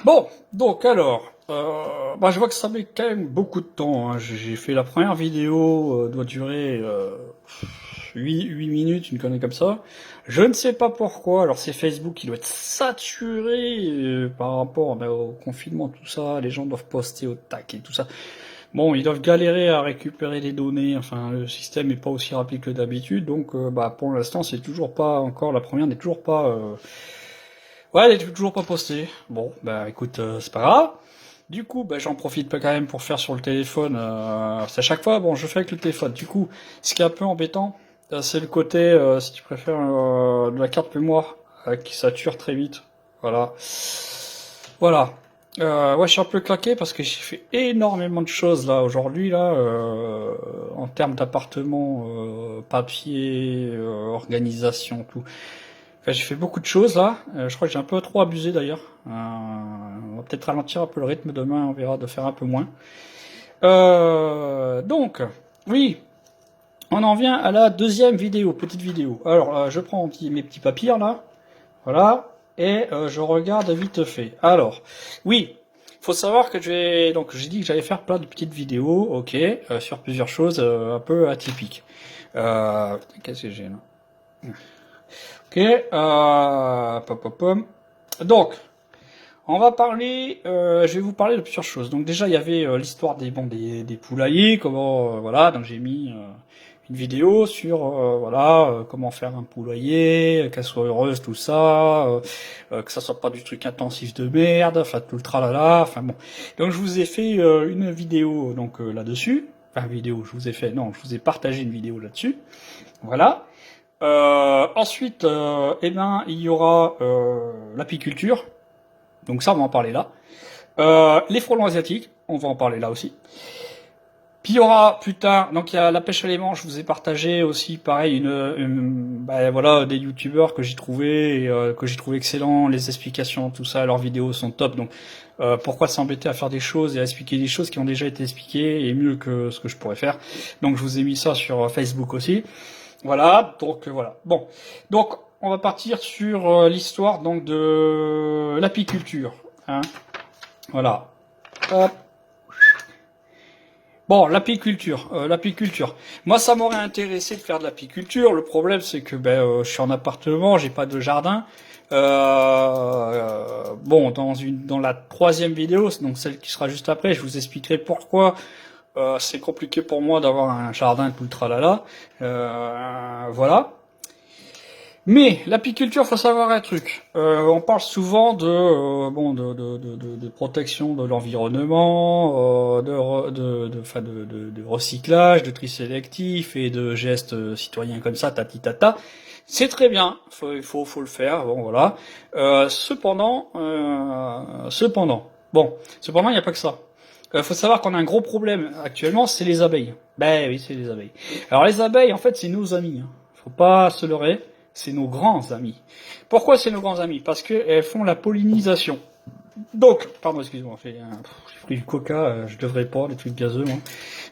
Bon, donc alors, je vois que ça met quand même beaucoup de temps, hein. J'ai fait la première vidéo, doit durer 8 minutes, une connerie comme ça. Je ne sais pas pourquoi, alors c'est Facebook qui doit être saturé par rapport au confinement, tout ça, les gens doivent poster au tac et tout ça. Bon, ils doivent galérer à récupérer les données, enfin le système est pas aussi rapide que d'habitude, donc pour l'instant c'est toujours pas encore, la première n'est toujours pas... Ouais, elle est toujours pas postée. Bon, bah écoute, c'est pas grave. Du coup, bah, j'en profite pas quand même pour faire sur le téléphone. C'est à chaque fois, bon, je fais avec le téléphone. Du coup, ce qui est un peu embêtant, c'est le côté, si tu préfères, de la carte mémoire qui sature très vite. Voilà. Voilà. Ouais, je suis un peu claqué parce que j'ai fait énormément de choses là aujourd'hui là, en termes d'appartement, papier, organisation, tout. Enfin, j'ai fait beaucoup de choses là. Je crois que j'ai un peu trop abusé d'ailleurs. On va peut-être ralentir un peu le rythme demain, on verra de faire un peu moins. Donc, oui, on en vient à la deuxième vidéo, petite vidéo. Alors, je prends mes petits papiers là, voilà, et je regarde vite fait. Alors, oui, faut savoir que j'ai dit que j'allais faire plein de petites vidéos, ok, sur plusieurs choses un peu atypiques. Qu'est-ce que j'ai là? Ok, pom, pom, pom. Donc, on va parler, je vais vous parler de plusieurs choses. Donc déjà, il y avait l'histoire des poulaillers, comment, voilà, donc j'ai mis une vidéo sur, comment faire un poulailler, qu'elle soit heureuse, tout ça, que ça soit pas du truc intensif de merde, enfin tout le tralala, enfin bon. Donc je vous ai fait une vidéo donc là-dessus. Enfin vidéo, je vous ai fait, non, je vous ai partagé une vidéo là-dessus. Voilà. Ensuite, il y aura l'apiculture. Donc ça, on va en parler là. Les frelons asiatiques, on va en parler là aussi. Puis il y aura plus tard, donc il y a la pêche à l'aimant, je vous ai partagé aussi, pareil, voilà, des youtubeurs que j'ai trouvé, que j'ai trouvé excellents, les explications, tout ça, leurs vidéos sont top. Donc pourquoi s'embêter à faire des choses et à expliquer des choses qui ont déjà été expliquées et mieux que ce que je pourrais faire. Donc je vous ai mis ça sur Facebook aussi. Voilà, donc voilà. Bon, donc on va partir sur l'histoire donc de l'apiculture. Hein. Voilà. Hop. Bon, l'apiculture, l'apiculture. Moi, ça m'aurait intéressé de faire de l'apiculture. Le problème, c'est que je suis en appartement, j'ai pas de jardin. Bon, dans la troisième vidéo, donc celle qui sera juste après, je vous expliquerai pourquoi c'est compliqué pour moi d'avoir un jardin tout le tralala. Voilà. Mais l'apiculture, faut savoir un truc. On parle souvent de protection de l'environnement, de recyclage, de tri sélectif et de gestes citoyens comme ça, tati tata. C'est très bien, faut le faire. Bon voilà. Cependant, il n'y a pas que ça. Faut savoir qu'on a un gros problème actuellement, c'est les abeilles. Ben oui, c'est les abeilles. Alors les abeilles, en fait, c'est nos amis. Hein. Faut pas se leurrer. C'est nos grands amis. Pourquoi c'est nos grands amis? Parce qu'elles font la pollinisation. Donc, pardon, excuse-moi, j'ai pris du coca, je devrais pas, des trucs gazeux, moi.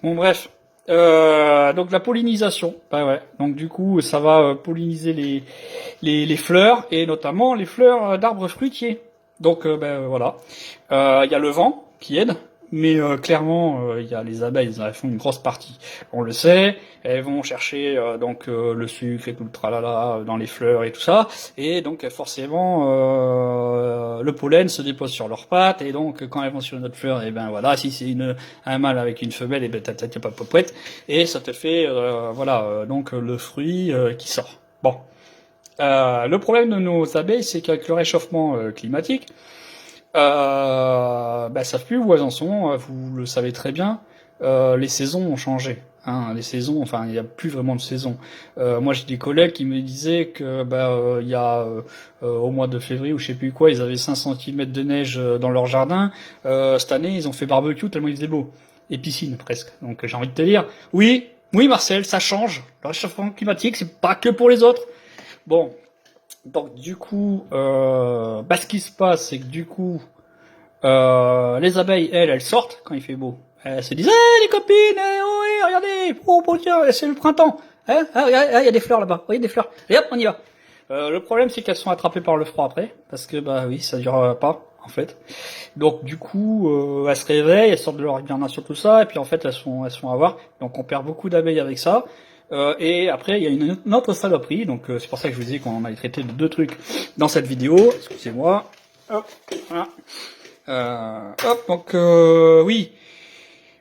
Bon, bref. Donc la pollinisation, bah ouais. Donc du coup, ça va polliniser les fleurs, et notamment les fleurs d'arbres fruitiers. Donc voilà. Il y a le vent qui aide, mais clairement, il y a les abeilles, elles font une grosse partie. On le sait, elles vont chercher le sucre et tout le tralala dans les fleurs et tout ça, et donc forcément le pollen se dépose sur leurs pattes, et donc quand elles vont sur une autre fleur, et ben voilà, si c'est un mâle avec une femelle, et ben t'as pas popouette, et ça te fait donc le fruit qui sort. Bon. Le problème de nos abeilles, c'est qu'avec le réchauffement climatique, savent plus où elles en sont, vous le savez très bien. Les saisons ont changé. Hein, les saisons, enfin, il n'y a plus vraiment de saison. Moi, j'ai des collègues qui me disaient que il y a au mois de février ou je sais plus quoi, ils avaient 5 centimètres de neige dans leur jardin. Cette année, ils ont fait barbecue tellement il faisait beau. Et piscine presque. Donc j'ai envie de te dire, oui, oui Marcel, ça change. Le réchauffement climatique, c'est pas que pour les autres. Bon, donc du coup, ce qui se passe, c'est que du coup, les abeilles, elles sortent quand il fait beau. Elles se disent, les copines, oh, oui, regardez, tiens, c'est le printemps. Hein, regardez, il y a des fleurs là-bas, oui, des fleurs. Et hop, on y va. Le problème, c'est qu'elles sont attrapées par le froid après, parce que oui, ça dure pas. en fait. Donc du coup, elles se réveillent, elles sortent de leur hibernation, tout ça, et puis en fait elles sont à voir. Donc on perd beaucoup d'abeilles avec ça. Et après il y a une autre saloperie, donc c'est pour ça que je vous dis qu'on a traité de deux trucs dans cette vidéo. Excusez-moi. Hop, voilà. Hop, donc oui.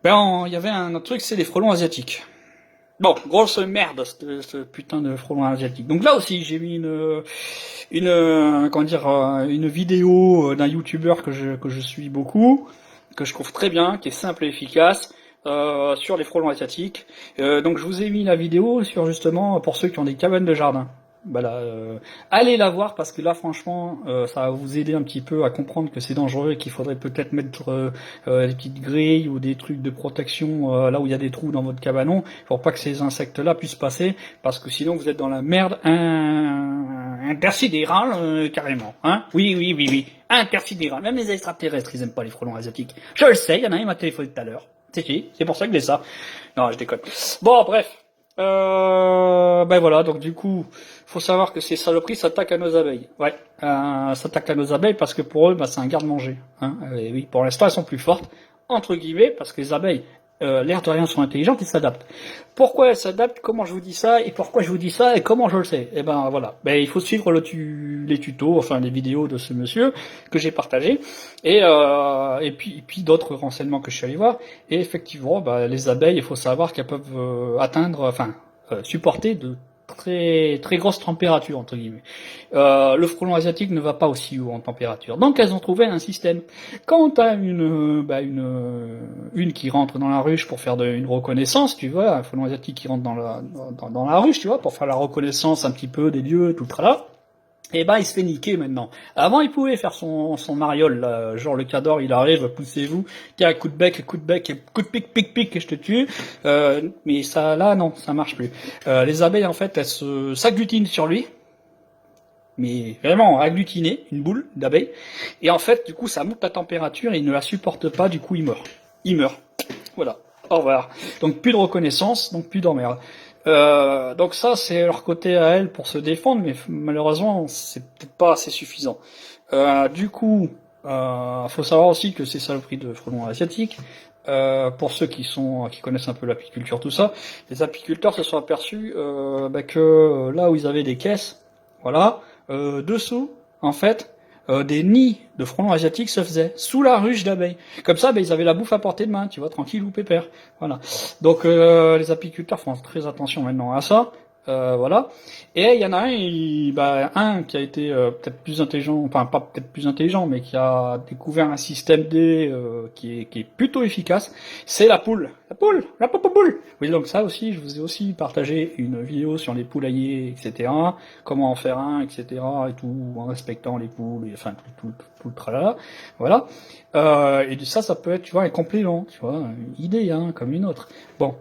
Ben il y avait un autre truc, c'est les frelons asiatiques. Bon, grosse merde, ce putain de frelon asiatique. Donc là aussi, j'ai mis comment dire, une vidéo d'un youtubeur que je suis beaucoup, que je trouve très bien, qui est simple et efficace, sur les frelons asiatiques. Donc je vous ai mis la vidéo sur justement pour ceux qui ont des cabanes de jardin. Voilà, allez la voir parce que là franchement ça va vous aider un petit peu à comprendre que c'est dangereux et qu'il faudrait peut-être mettre des petites grilles ou des trucs de protection là où il y a des trous dans votre cabanon pour pas que ces insectes là puissent passer parce que sinon vous êtes dans la merde intersidérale carrément, hein. Oui, intersidérale. Même les extraterrestres ils aiment pas les frelons asiatiques, je le sais, il y en a un qui m'a téléphoné tout à l'heure, c'est pour ça que j'ai ça. Non, je déconne. Bon, bref. Ben voilà, donc du coup, faut savoir que ces saloperies s'attaquent à nos abeilles. Ouais, s'attaquent à nos abeilles parce que pour eux, bah, c'est un garde-manger. Hein. Et oui, pour l'instant, elles sont plus fortes, entre guillemets, parce que les abeilles, l'air de rien, sont intelligentes, ils s'adaptent. Pourquoi elles s'adaptent, comment je vous dis ça, et pourquoi je vous dis ça, et comment je le sais. Et ben voilà, ben, il faut suivre les tutos, enfin les vidéos de ce monsieur que j'ai partagé, et puis d'autres renseignements que je suis allé voir. Et effectivement, ben, les abeilles, il faut savoir qu'elles peuvent supporter de très grosses températures entre guillemets. Le frelon asiatique ne va pas aussi haut en température. Donc elles ont trouvé un système. Quand t'as une qui rentre dans la ruche pour faire une reconnaissance, tu vois, un frelon asiatique qui rentre dans la ruche, tu vois, pour faire la reconnaissance un petit peu des lieux, tout le tralala. Et ben il se fait niquer maintenant. Avant il pouvait faire son mariole, là, genre le cador il arrive, poussez-vous, tiens coup de bec, et coup de pic et je te tue. Mais ça là non, ça marche plus. Les abeilles en fait elles s'agglutinent sur lui, mais vraiment agglutinées, une boule d'abeilles. Et en fait du coup ça monte la température et il ne la supporte pas, du coup il meurt. Il meurt. Voilà. Au revoir. Donc plus de reconnaissance, donc plus d'emmerde. Donc ça, c'est leur côté à elles pour se défendre, mais malheureusement, c'est peut-être pas assez suffisant. Du coup, faut savoir aussi que ces saloperies de frelons asiatiques, pour ceux qui connaissent un peu l'apiculture, tout ça, les apiculteurs se sont aperçus que là où ils avaient des caisses, voilà, dessous, en fait, des nids de frelons asiatiques se faisaient sous la ruche d'abeilles. Comme ça, ils avaient la bouffe à portée de main, tu vois, tranquille ou pépère. Voilà. Donc les apiculteurs font très attention maintenant à ça. Voilà. Et il y en a un qui a été peut-être plus intelligent, enfin pas peut-être plus intelligent, mais qui a découvert un système D qui est plutôt efficace. C'est la poule. La poule. Oui, donc ça aussi, je vous ai aussi partagé une vidéo sur les poulaillers, etc. Comment en faire un, etc. et tout, en respectant les poules, et, enfin tout le tralala. Voilà. Et ça peut être, tu vois, un complément, tu vois, une idée, hein, comme une autre. Bon.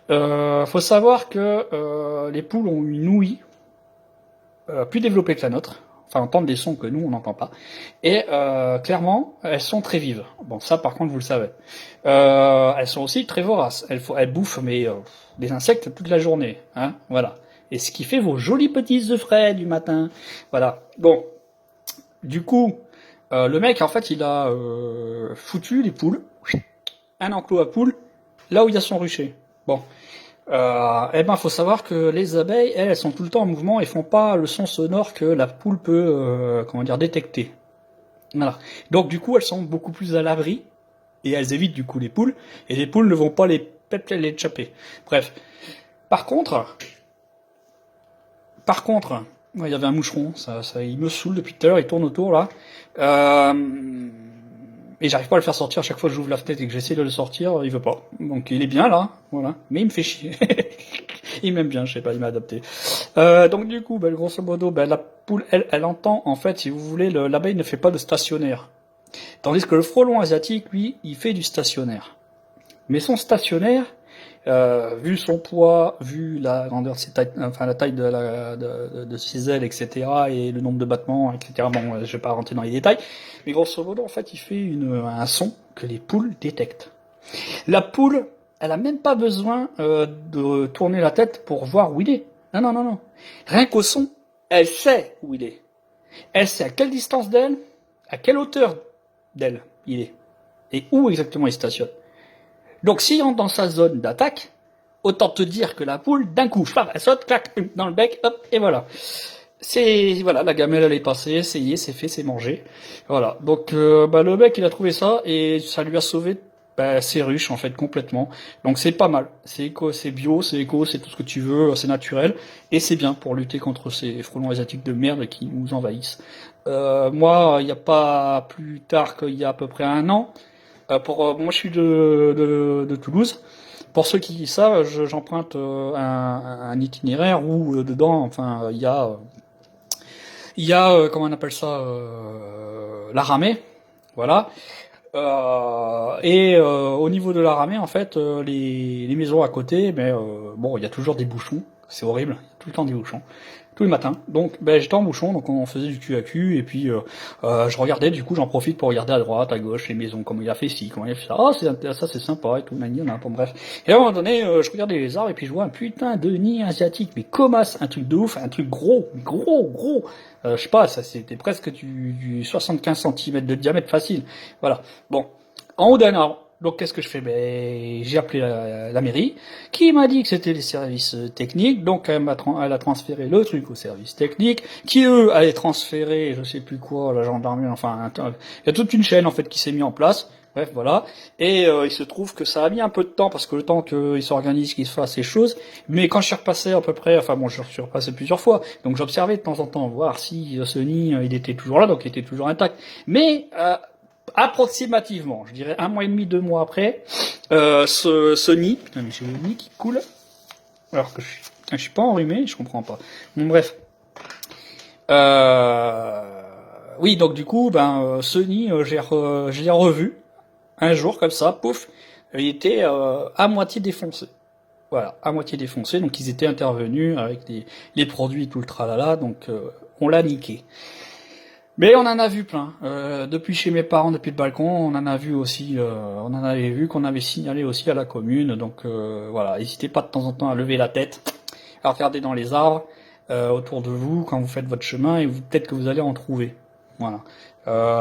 Faut savoir que les poules ont une ouïe plus développée que la nôtre, enfin entendent des sons que nous on n'entend pas, et clairement elles sont très vives. Bon, ça par contre vous le savez. Elles sont aussi très voraces. Elles bouffent des insectes toute la journée, hein, voilà. Et ce qui fait vos jolis petits œufs frais du matin, voilà. Bon, du coup, le mec en fait il a foutu les poules, un enclos à poules, là où il y a son rucher. Bon. Faut savoir que les abeilles, elles sont tout le temps en mouvement et font pas le son sonore que la poule peut, détecter. Voilà. Donc du coup, elles sont beaucoup plus à l'abri et elles évitent du coup les poules et les poules ne vont pas les échapper. Bref. Par contre, il y avait un moucheron, il me saoule depuis tout à l'heure, il tourne autour là. Et j'arrive pas à le faire sortir. À chaque fois que j'ouvre la fenêtre et que j'essaie de le sortir, il veut pas. Donc il est bien là, voilà. Mais il me fait chier. Il m'aime bien, je sais pas, il m'a adopté. Donc du coup, grosso modo, la poule, elle entend, en fait, si vous voulez, l'abeille ne fait pas de stationnaire. Tandis que le frelon asiatique, lui, il fait du stationnaire. Mais son stationnaire, vu son poids, vu la grandeur de ses tailles, enfin la taille de ses ailes, etc., et le nombre de battements, etc. Bon, je vais pas rentrer dans les détails, mais grosso modo, en fait, il fait un son que les poules détectent. La poule, elle a même pas besoin de tourner la tête pour voir où il est. Non. Rien qu'au son, elle sait où il est. Elle sait à quelle distance d'elle, à quelle hauteur d'elle il est. Et où exactement il stationne. Donc s'il rentre dans sa zone d'attaque, autant te dire que la poule, d'un coup, elle saute, clac, dans le bec, hop, et voilà. Voilà, la gamelle elle est passée, essayée, c'est fait, c'est mangé. Voilà. Donc le mec il a trouvé ça et ça lui a sauvé ses ruches en fait complètement. Donc c'est pas mal. C'est éco, c'est bio, c'est éco, c'est tout ce que tu veux, c'est naturel et c'est bien pour lutter contre ces frelons asiatiques de merde qui nous envahissent. Moi, il n'y a pas plus tard qu'il y a à peu près un an. Moi, je suis de Toulouse. Pour ceux qui savent, j'emprunte un itinéraire où dedans, enfin, comment on appelle ça, la ramée, voilà. Au niveau de la ramée, en fait, les maisons à côté, bon, il y a toujours des bouchons, c'est horrible, il y a tout le temps des bouchons, tous les matins. Donc, j'étais en bouchon, donc on faisait du cul à cul, et puis je regardais, du coup, j'en profite pour regarder à droite, à gauche, les maisons, comment il a fait ci, comment il a fait ça, ça c'est sympa, et tout, bon, bref. Et à un moment donné, je regardais les arbres, et puis je vois un putain de nid asiatique, mais comasse, un truc de ouf, un truc gros, gros, je sais pas, ça c'était presque du 75 cm de diamètre facile, voilà. Bon, en haut d'un arbre. Donc qu'est-ce que je fais? J'ai appelé la mairie, qui m'a dit que c'était les services techniques, donc elle a transféré le truc aux services techniques, qui eux allaient transférer, je sais plus quoi, la gendarmerie, enfin, il y a toute une chaîne en fait qui s'est mise en place. Bref, voilà. Et il se trouve que ça a mis un peu de temps, parce que le temps qu'ils s'organisent, qu'ils se fassent ces choses, mais quand je suis repassé à peu près, enfin bon, je suis repassé plusieurs fois, donc j'observais de temps en temps, voir si ce nid, il était toujours là, donc il était toujours intact. Mais approximativement, je dirais 1 mois et demi, 2 mois après, ce nid, putain mais j'ai le nid qui coule, alors que je suis pas enrhumé, je comprends pas. Bon bref, oui donc du coup, ce nid, je l'ai revu un jour comme ça, pouf, il était à moitié défoncé. Voilà, à moitié défoncé, donc ils étaient intervenus avec les produits tout le tralala, donc on l'a niqué. Mais on en a vu plein. Depuis chez mes parents, depuis le balcon, on en a vu aussi. On en avait vu qu'on avait signalé aussi à la commune. Donc voilà, n'hésitez pas de temps en temps à lever la tête, à regarder dans les arbres autour de vous quand vous faites votre chemin et peut-être que vous allez en trouver. Voilà.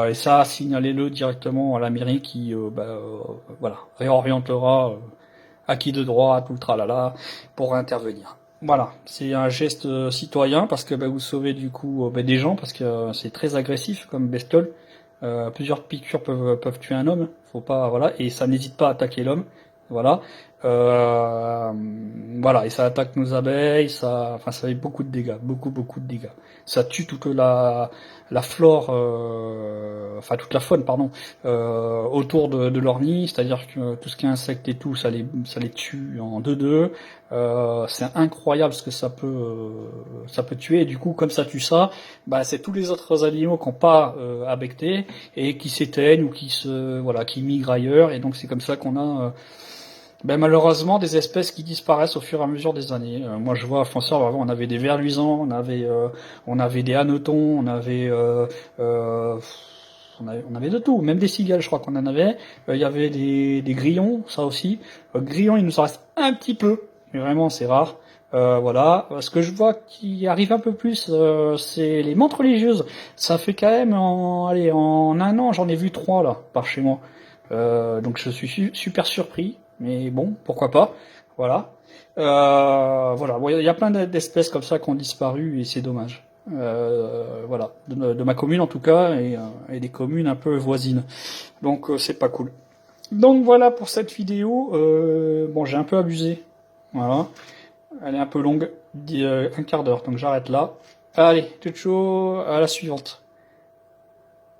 Et ça, signalez-le directement à la mairie qui, voilà, réorientera à qui de droit, tout le tralala, pour intervenir. Voilà, c'est un geste citoyen parce que vous sauvez du coup des gens parce que c'est très agressif comme bestiole. Plusieurs piqûres peuvent tuer un homme, faut pas voilà et ça n'hésite pas à attaquer l'homme, voilà. Euh, voilà et ça attaque nos abeilles, ça fait beaucoup de dégâts, beaucoup de dégâts. Ça tue toute la flore, toute la faune pardon, autour de leur nid, c'est-à-dire que tout ce qui est insectes et tout, ça les tue en deux. C'est incroyable ce que ça peut tuer. Et du coup, comme ça tue ça, c'est tous les autres animaux qui n'ont pas abecté et qui s'éteignent ou qui migrent ailleurs. Et donc c'est comme ça qu'on a malheureusement des espèces qui disparaissent au fur et à mesure des années. Moi je vois à Fonceur, avant on avait des vers luisants, on avait des hannetons, on avait de tout, même des cigales, je crois qu'on en avait. Il y avait des grillons, ça aussi. Grillons, il nous en reste un petit peu, mais vraiment c'est rare. Voilà. Ce que je vois qui arrive un peu plus, c'est les menthes religieuses. Ça fait quand même en 1 an, j'en ai vu 3 là par chez moi. Donc je suis super surpris, mais bon, pourquoi pas. Voilà. Voilà. Il y a plein d'espèces comme ça qui ont disparu et c'est dommage. Voilà, de ma commune en tout cas, et des communes un peu voisines. Donc c'est pas cool. Donc voilà pour cette vidéo. Bon, j'ai un peu abusé. Voilà. Elle est un peu longue, 1/4 d'heure, donc j'arrête là. Allez, tout chaud, à la suivante.